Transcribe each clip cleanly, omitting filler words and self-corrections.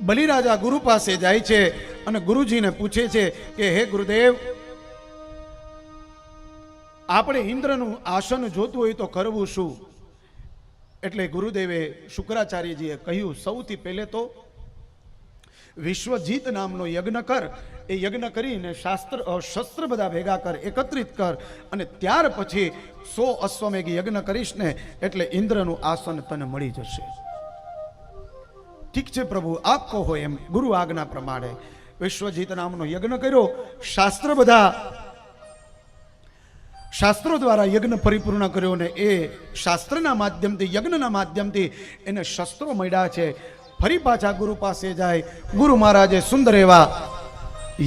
બલિરાજા ગુરુ પાસે જાય છે અને ગુરુજીને પૂછે છે કે હે ગુરુદેવ, આપણે ઇન્દ્રનું આસન જોતું હોય તો કરવું શું? એટલે ગુરુદેવે શુક્રાચાર્યજીએ કહ્યું, સૌથી પહેલે તો વિશ્વજીત નામનો યજ્ઞ કર. એ યજ્ઞ કરીને શસ્ત્ર બધા ભેગા કર, એકત્રિત કર, અને ત્યાર પછી 100 અશ્વમેઘ યજ્ઞ કરીશ ને એટલે ઇન્દ્રનું આસન તને મળી જશે. ઠીક છે પ્રભુ, આપ કહો એમ. ગુરુ આજ્ઞા પ્રમાણે વિશ્વજીત નામનો યજ્ઞ કર્યો. શાસ્ત્રો દ્વારા યજ્ઞ પરિપૂર્ણ કર્યો ને એ શાસ્ત્રના માધ્યમથી, યજ્ઞના માધ્યમથી એને શસ્ત્રો મળ્યા છે. ફરી પાછા ગુરુ પાસે જાય. ગુરુ મહારાજે સુંદર એવા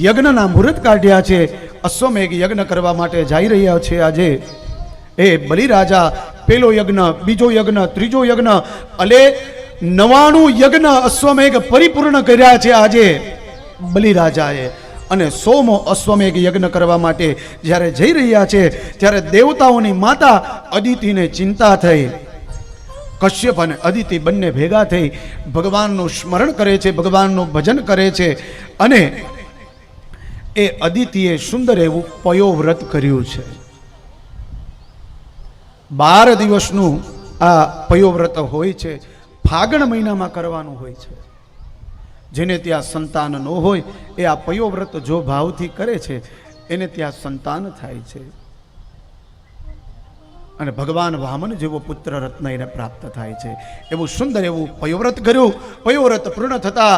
યજ્ઞના મુહૂર્ત કાઢ્યા છે. અશ્વમેઘ યજ્ઞ કરવા માટે જઈ રહ્યા છે. આજે એ બલિરાજા પેલો યજ્ઞ, બીજો યજ્ઞ, ત્રીજો યજ્ઞ, અલે 99 યજ્ઞ અશ્વમેઘ પરિપૂર્ણ કર્યા છે આજે બલિરાજાએ. અને 100મો અશ્વમેઘ યજ્ઞ કરવા માટે જ્યારે જઈ રહ્યા છે ત્યારે દેવતાઓની માતા અદિતિને ચિંતા થઈ. કશ્યપ અને અદિતિ બંને ભેગા થઈ ભગવાનનું સ્મરણ કરે છે, ભગવાનનું ભજન કરે છે. અને એ અદિતિએ સુંદર એવું પયોવ્રત કર્યું છે. 12 દિવસનું આ પયોવ્રત હોય છે. ફાગણ મહિનામાં કરવાનું હોય છે. જેને ત્યાં સંતાન ન હોય એ આ પયોવ્રત જો ભાવથી કરે છે એને ત્યાં સંતાન થાય છે. અને ભગવાન વામન જેવો પુત્ર રત્ન એને પ્રાપ્ત થાય છે. એવું સુંદર એવું પયોવ્રત કર્યું. પયોવ્રત પૂર્ણ થતા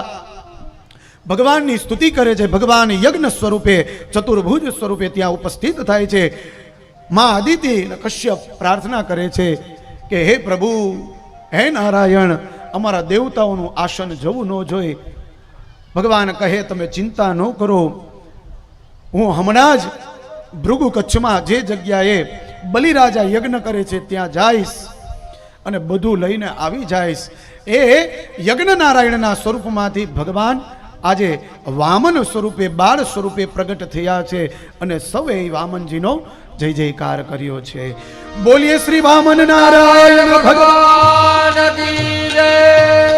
ભગવાનની સ્તુતિ કરે છે. ભગવાન યજ્ઞ સ્વરૂપે, ચતુર્ભુજ સ્વરૂપે ત્યાં ઉપસ્થિત થાય છે. માં અદિતિ અને કશ્યપ પ્રાર્થના કરે છે કે હે પ્રભુ, હે નારાયણ, અમારા દેવતાઓનું આસન જવું ન જોઈએ. ભગવાન કહે તમે ચિંતા ન કરો, હું હમણાં જ ભૃગુ કચ્છમાં જે જગ્યાએ બલિરાજા યજ્ઞ કરે છે ત્યાં જઈશ અને બધું લઈને આવી જઈશ. એ યજ્ઞ નારાયણના સ્વરૂપમાંથી ભગવાન આજે વામન સ્વરૂપે, બાળ સ્વરૂપે પ્રગટ થયા છે. અને સૌએ વામનજીનો જય જયકાર કર્યો છે. બોલીએ શ્રી વામન નારાયણ ભગવાન કી જય.